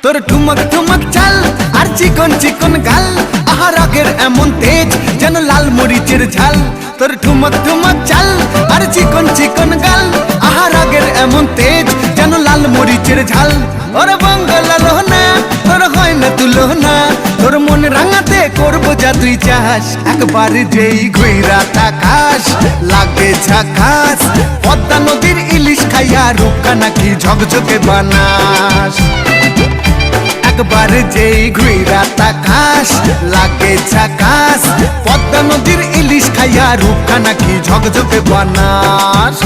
তোর ঠুমক ঠুমক চাল আর চিকন চিকন গাল, আহা রাগের এমন তেজ যেন লাল মরিচের ঝাল। তোর ঠুমক ঠুমক চাল আর চিকন চিকন গাল, আহা রাগের এমন তেজ যেন লাল মরিচের ঝাল। ওরে বাঙ্গালা লোহনা তোর হয় না তুলনা, তোর মন রাঙাতে করবো যা তুই চাস। একবার যেই ঘুইরা তাকাস লাগে ঝাকাস, পদ্মা নদীর ইলিশ খাইয়া রূপকা নাকি ঝকঝকে বানাস। একবার যেই ঘুইরা তাকাস লাগে ঝাকাস, পদ্মা নদীর ইলিশ খাইয়া রূপকা নাকি ঝকঝকে বানাস।